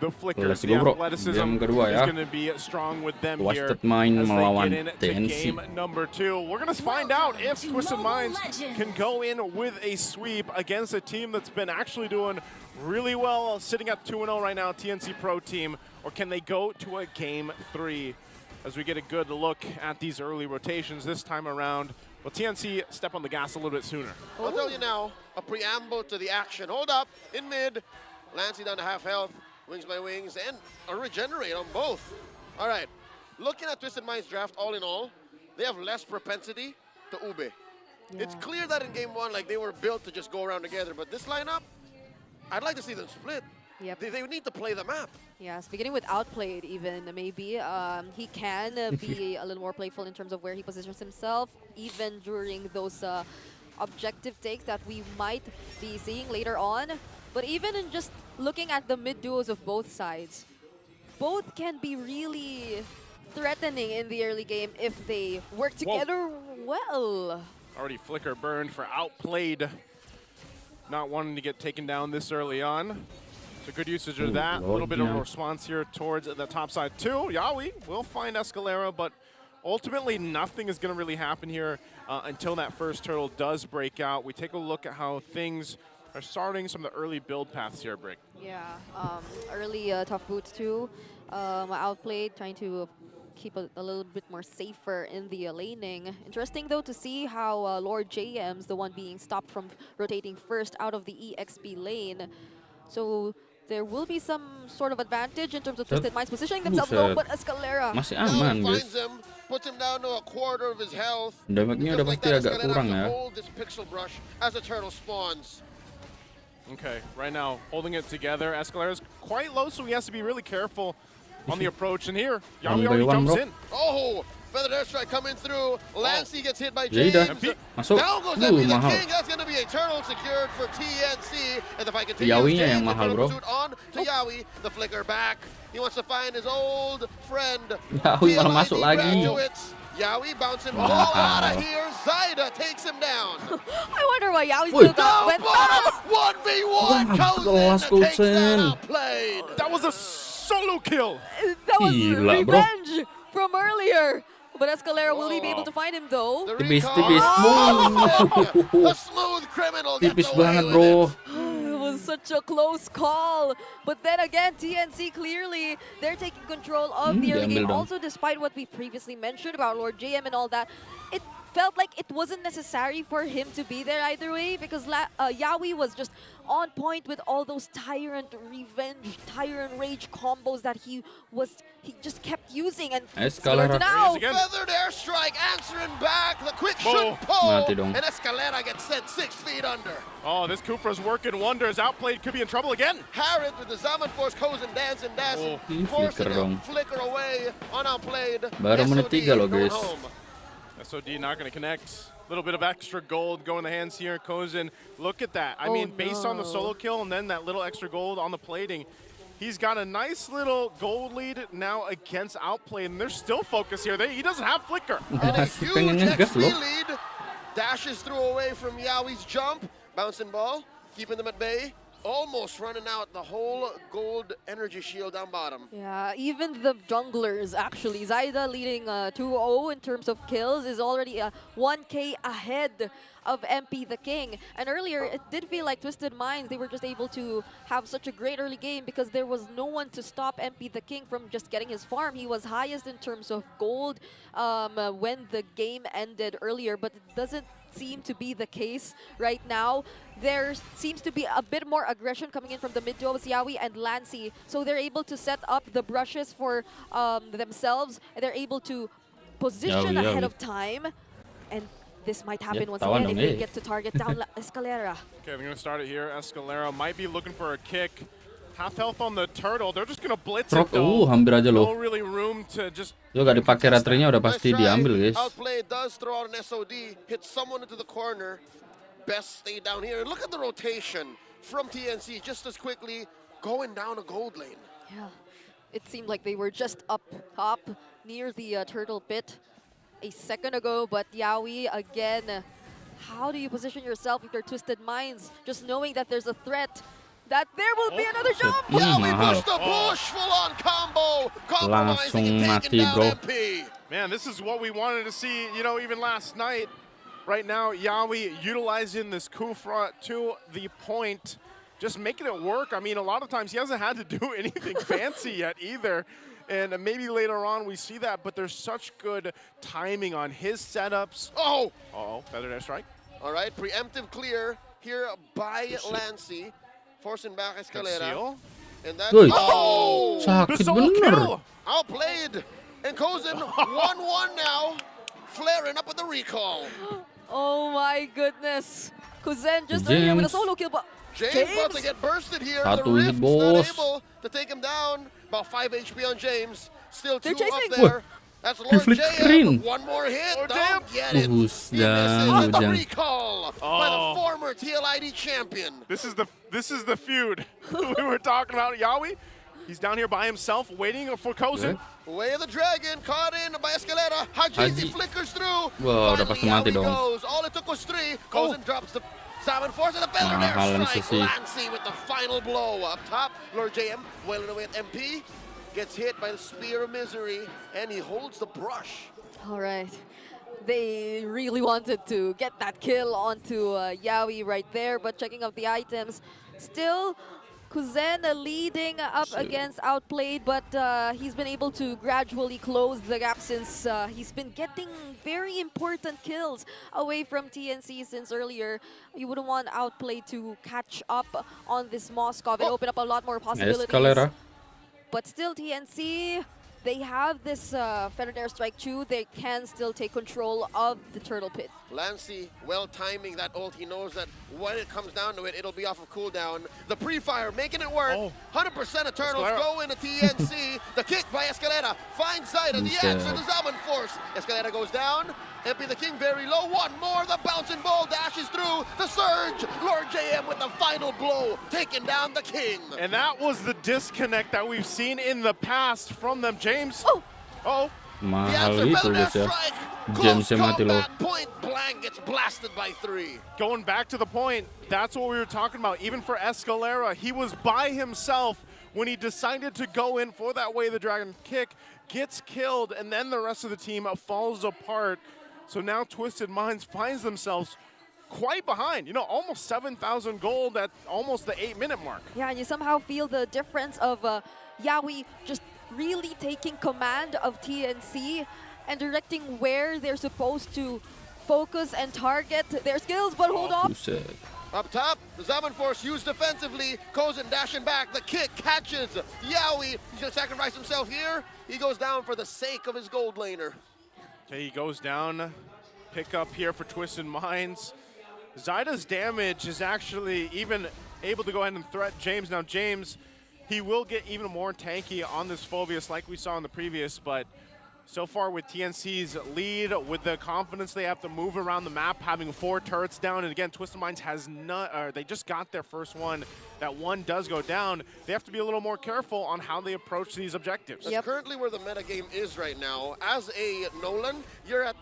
the flickers, the athleticism is going to be strong with them here as they get into game number 2. We're going to find out if Twisted Minds can go in with a sweep against a team that's been actually doing really well, sitting at 2-0 right now, TNC Pro Team, or can they go to a game 3 as we get a good look at these early rotations this time around. Will TNC step on the gas a little bit sooner? I'll tell you now, a preamble to the action. Hold up, in mid, Lancey down to half health, wings by wings, and a regenerate on both. All right, looking at Twisted Minds draft, all in all, they have less propensity to Ube. Yeah. It's clear that in game 1, like, they were built to just go around together, but this lineup, I'd like to see them split. Yep. They need to play the map. Yes, beginning with outplayed even, maybe. He can be a little more playful in terms of where he positions himself, even during those objective takes that we might be seeing later on. But even in just looking at the mid duos of both sides, both can be really threatening in the early game if they work together well. Already flicker burned for outplayed. Not wanting to get taken down this early on. So good usage of that. A little bit of a response here towards the top side too. Yawi will find Escalera, but ultimately nothing is going to really happen here until that first turtle does break out. We take a look at how things are starting, some of the early build paths here, Brick. Yeah, early tough boots too. Outplayed, trying to keep a little bit more safer in the laning. Interesting though to see how Lord JM's the one being stopped from rotating first out of the EXP lane. So there will be some sort of advantage in terms of Twisted Minds positioning themselves low, but Escalera masih aman, guys. Finds him, puts him down to a quarter of his health. Damage-nya udah pasti agak kurang ya. Hold this pixel brush as a turtle spawns. Okay, right now holding it together. Escalera's quite low, so he has to be really careful on the approach. And here, Yawi already jumps in. Oh, feathered airstrike coming through. Lancey gets hit by James. Masuk. Down goes MP the King. That's going to be a turtle secured for TNC. And if I continue, Yawinya yang mahal, bro. On to Yawi, the flicker back. He wants to find his old friend. Yawi malah masuk lagi. Yawi bouncing ball out of here. Zyda takes him down. I wonder why Yawi still went up. 1v1 takes that outplayed. That was a solo kill. That was revenge from earlier. But Escalera will he be able to find him though? Tipis. The smooth criminal tipis banget, bro. It was such a close call. But then again, TNC clearly, they're taking control of the early game. Also, despite what we previously mentioned about Lord JM and all that, it felt like it wasn't necessary for him to be there either way, because Yawi was just on point with all those Tyrant Revenge, Tyrant Rage combos that he just kept using. And Escalera now, feathered airstrike answering back, the quick shot pull, and Escalera gets sent 6 feet under. Oh, this Khufra's working wonders. Outplayed could be in trouble again. Harrod with the Zaman Force Kozen dance and dancing, forcing him flicker away on Outplayed. Baru menit 3 loh, guys. SOD not going to connect. A little bit of extra gold going in the hands here. Kozen, look at that. I mean, based on the solo kill and then that little extra gold on the plating, he's got a nice little gold lead now against Outplay, and there's still focus here. He doesn't have flicker. And a huge XP lead. Dashes through away from Yawi's jump. Bouncing ball, keeping them at bay. Almost running out the whole gold energy shield down bottom. Yeah, even the junglers actually. Zyda leading 2-0 in terms of kills, is already 1K ahead of MP the King. And earlier, it did feel like Twisted Minds, they were just able to have such a great early game because there was no one to stop MP the King from just getting his farm. He was highest in terms of gold when the game ended earlier, but it doesn't seem to be the case right now. There seems to be a bit more aggression coming in from the mid duos, Yawi and Lancey. So they're able to set up the brushes for themselves. They're able to position ahead of time. And this might happen once again if they get to target down Escalera. Okay, they're going to start it here. Escalera might be looking for a kick. Half health on the turtle. They're just going to blitz it though. Hampir aja loh. No really room to just... Yo, gak dipakai ratrinya udah pasti diambil, guys. Outplay does throw out an SOD, hits someone into the corner. Best stay down here. Look at the rotation from TNC just as quickly going down a gold lane. Yeah, it seemed like they were just up top near the turtle pit a second ago, but Yawi again, how do you position yourself with your Twisted Minds? Just knowing that there's a threat that there will be another jump. Yawi pushed the bush, full-on combo, compromising and taking down MP. Man, this is what we wanted to see, you know, even last night. Right now, Yawi utilizing this Khufra to the point, just making it work. I mean, a lot of times he hasn't had to do anything fancy yet either. And maybe later on we see that, but there's such good timing on his setups. Oh! Uh-oh, feathered airstrike. All right, preemptive clear here by Lancy, forcing back Escalera. And that's the solo kill! Outplayed, and Kozen 1-1 now, flaring up with the recall. Oh my goodness. Kozen just earlier with a solo kill, but James about to get bursted here. The Rift's not able to take him down. About 5 HP on James. Still 2 up there. That's Lord JM. One more hit. Don't get it. He misses with the recall by the former TLID champion. This is the feud we were talking about. Yawi, he's down here by himself, waiting for Kozen. Way of the Dragon, caught in by Escalera. Haji flickers through. Wow, udah pasti mati dong. All it took was 3. Kozen drops the Salmon Force and the feathered airstrike. Lancy with the final blow up top. Lord JM wailing away at MP. Gets hit by the Spear of Misery, and he holds the brush. All right. They really wanted to get that kill onto Yawi right there, but checking out the items, still Kozen leading up against Outplayed, but he's been able to gradually close the gap since he's been getting very important kills away from TNC since earlier. You wouldn't want Outplayed to catch up on this Moskov and open up a lot more possibilities. Escalera. But still, TNC, they have this feathered airstrike too. They can still take control of the turtle pit. Lancy, well timing that ult. He knows that when it comes down to it, it'll be off of cooldown. The pre-fire making it work. 100% of turtles go into TNC. The kick by Escalera finds sight of the answer. The Salmon Force. Escalera goes down. MP the King very low. One more. The bouncing ball dashes through. The surge. Lord JM with the final blow, taking down the King. And that was the disconnect that we've seen in the past from them. James. Mahal itu guys ya. Jamesnya mati loh. Point blank gets blasted by 3. Going back to the point, that's what we were talking about. Even for Escalera, he was by himself when he decided to go in for that Way of the Dragon kick, gets killed, and then the rest of the team falls apart. So now Twisted Minds finds themselves quite behind, you know, almost 7,000 gold at almost the 8-minute mark. Yeah, and you somehow feel the difference of Yawi just really taking command of TNC and directing where they're supposed to focus and target their skills, but hold on. Up top, the Salmon Force used defensively. Kozen dashing back. The kick catches Yawi. He's going to sacrifice himself here. He goes down for the sake of his gold laner. Okay, he goes down. Pick up here for Twisted Minds. Zyda's damage is actually even able to go ahead and threat James. Now, James, he will get even more tanky on this Phobius like we saw in the previous, but so far with TNC's lead, with the confidence they have to move around the map, having 4 turrets down, and again, Twisted Minds has not, they just got their first one. That one does go down. They have to be a little more careful on how they approach these objectives. That's currently where the metagame is right now. As a Nolan, you're at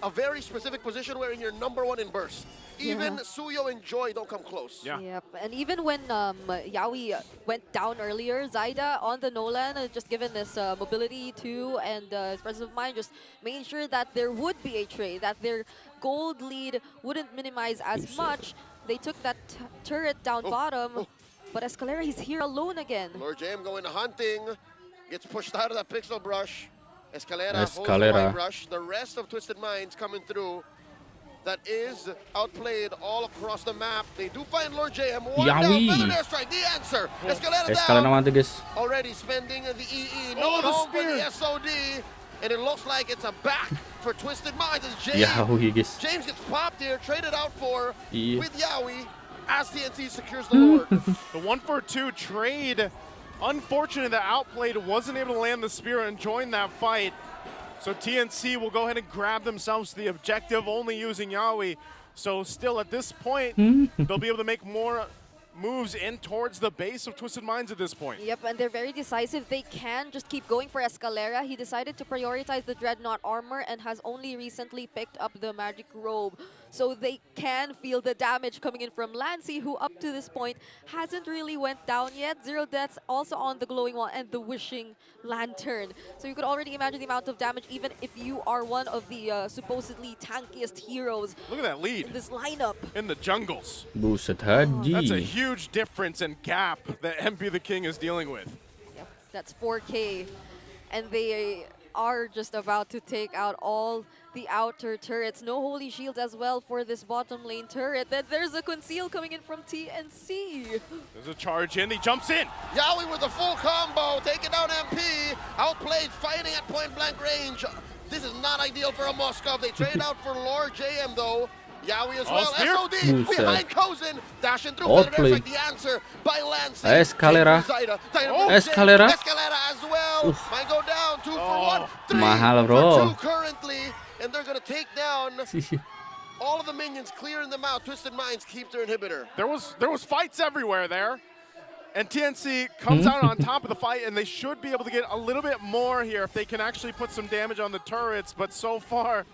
a very specific position where you're #1 in burst. Even Suyo and Joy don't come close. Yep, and even when Yawi went down earlier, Zyda on the Nolan, just given this mobility too and his presence of mind, just making sure that there would be a trade, that their gold lead wouldn't minimize as much. They took that turret down bottom, but Escalera, he's here alone again. Lord JM going hunting, gets pushed out of that pixel brush. Escalera holds the white brush. The rest of Twisted Minds coming through. That is outplayed all across the map. They do find Lord JM. One down, feathered airstrike, the answer. Escalera down. Already spending the EE. No home for the SOD. And it looks like it's a back for Twisted Minds as James gets popped here, traded out for with Yawi as TNT secures the Lord. The 1-for-2 trade. Unfortunate that Outplayed wasn't able to land the spear and join that fight. So TNC will go ahead and grab themselves the objective, only using Yawi. So still at this point, they'll be able to make more moves in towards the base of Twisted Minds at this point. Yep, and they're very decisive. They can just keep going for Escalera. He decided to prioritize the Dreadnought armor and has only recently picked up the Magic Robe. so they can feel the damage coming in from Lancey, who up to this point hasn't really went down yet. 0 deaths also on the glowing wall and the wishing lantern. So you could already imagine the amount of damage, even if you are one of the supposedly tankiest heroes. Look at that lead in this lineup in the jungles. Buset haji. That's a huge difference and gap that MP the King is dealing with. Yep, that's 4K, and they are just about to take out all the outer turrets. No holy shield as well for this bottom lane turret. Then there's a conceal coming in from TNC. There's a charge in, he jumps in. Yawi with a full combo, taking down MP. Outplayed, fighting at point blank range. This is not ideal for a Moskov. They trade out for Lord JM though. Yawi as well. SOD behind Kozen, dashing through. Like the answer by Lance. Escalera. Escalera. Escalera as well. Might go down. 2 for 1. 3 Mahal, for 2 currently. And they're going to take down all of the minions, clearing them out. Twisted Minds keep their inhibitor. There was fights everywhere there. And TNC comes out on top of the fight, and they should be able to get a little bit more here if they can actually put some damage on the turrets. But so far,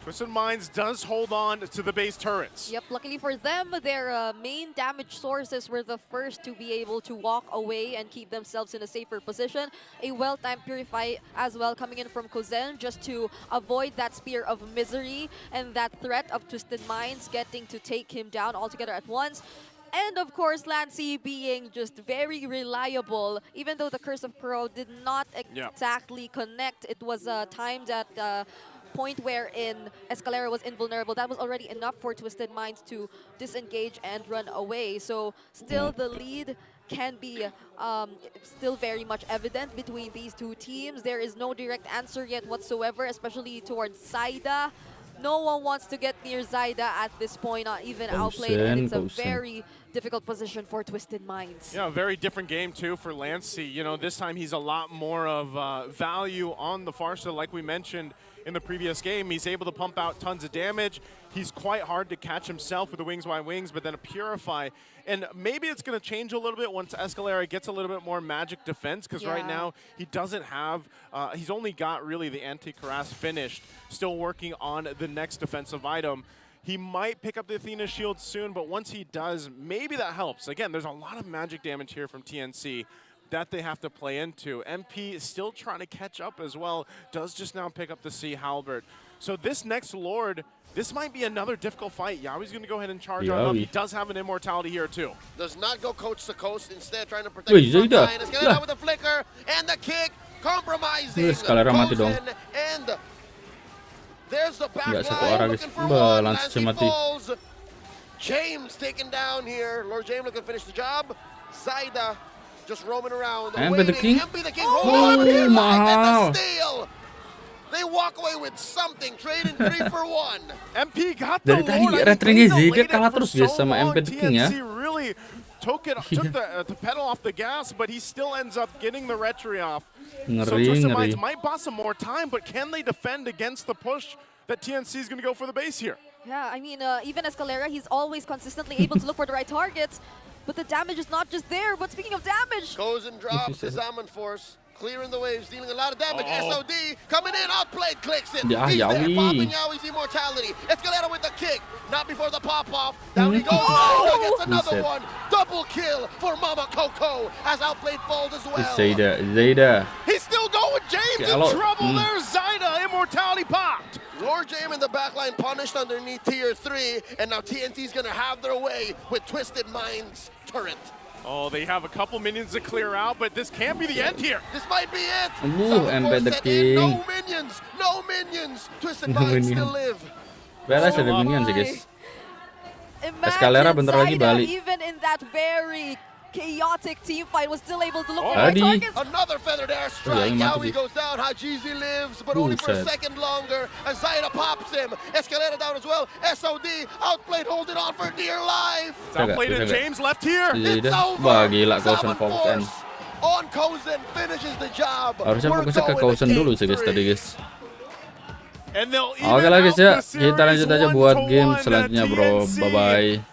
Twisted Minds does hold on to the base turrets. Yep, luckily for them, their main damage sources were the first to be able to walk away and keep themselves in a safer position. A well-timed Purify as well coming in from Kozen just to avoid that Spear of Misery and that threat of Twisted Minds getting to take him down altogether at once. And of course, Lancey being just very reliable. Even though the Curse of Pro did not exactly connect, it was timed at point wherein Escalera was invulnerable. That was already enough for Twisted Minds to disengage and run away. So still the lead can be still very much evident between these two teams. There is no direct answer yet whatsoever, especially towards Zaida. No one wants to get near Zaida at this point, not even outplayed, and it's a very difficult position for Twisted Minds. Yeah, a very different game too for Lancey. You know, this time he's a lot more of value on the far side, like we mentioned in the previous game. He's able to pump out tons of damage. He's quite hard to catch himself with the Wings by Wings, but then a Purify. And maybe it's going to change a little bit once Escalera gets a little bit more magic defense, because right now he doesn't have, he's only got really the anti-Karas finished, still working on the next defensive item. He might pick up the Athena shield soon, but once he does, maybe that helps. Again, there's a lot of magic damage here from TNC that they have to play into. MP is still trying to catch up as well, does just now pick up the Sea Halberd. So this next Lord, this might be another difficult fight. Yawi's going to go ahead and charge on up. He does have an immortality here too. Does not go coast to coast, instead trying to protect the front line. Escalera with the flicker and the kick, compromising. And there's the back line, looking for one. Lancey falls. James taken down here. Lord James looking to finish the job. Zaida just roaming around. MP the King. MP the King. Oh, mahal. And the steal. They walk away with something, trading 3 for 1. MP got the Dari tadi retringnya Zaida kalah terus guys sama MP the King ya. Really took the pedal off the gas, but he still ends up getting the retry off. So Twisted Minds might buy some more time, but can they defend against the push that TNC is going to go for the base here? Yeah, I mean, even Escalera, he's always consistently able to look for the right targets, but the damage is not just there. But speaking of damage, goes and drops the Zaman Force, clearing the waves, dealing a lot of damage. SOD coming in, outplayed, clicks it. He's there, popping Yawi's immortality. Escalera with the kick, not before the pop-off. Down he goes, gets another one. Double kill for Mama Coco, as outplayed falls as well. Zaida. He's still going, James in trouble. There's Zaida, immortality popped. Lord James in the backline punished underneath tier 3, and now TNT's gonna have their way with Twisted Minds turret. Oh, they have a couple minions to clear out, but this can't be the end here. This might be it. MP the King. No minions, no minions. Twisted Minds still live. Beres ada minion sih guys. Escalera bentar lagi balik. Even in that very chaotic team fight, was still able to look for the targets. Another feathered airstrike. Yawi goes down. Hajizi lives, but only for a second longer. As Zaida pops him. Escalera down as well. SOD outplayed, holding on for dear life. Outplayed and James left here. It's over. Wah gila, Kozen fokus on Kozen finishes the job. Harusnya fokusnya ke Kozen dulu sih guys tadi guys. Oke lah guys ya, kita lanjut aja buat game selanjutnya bro. Bye bye.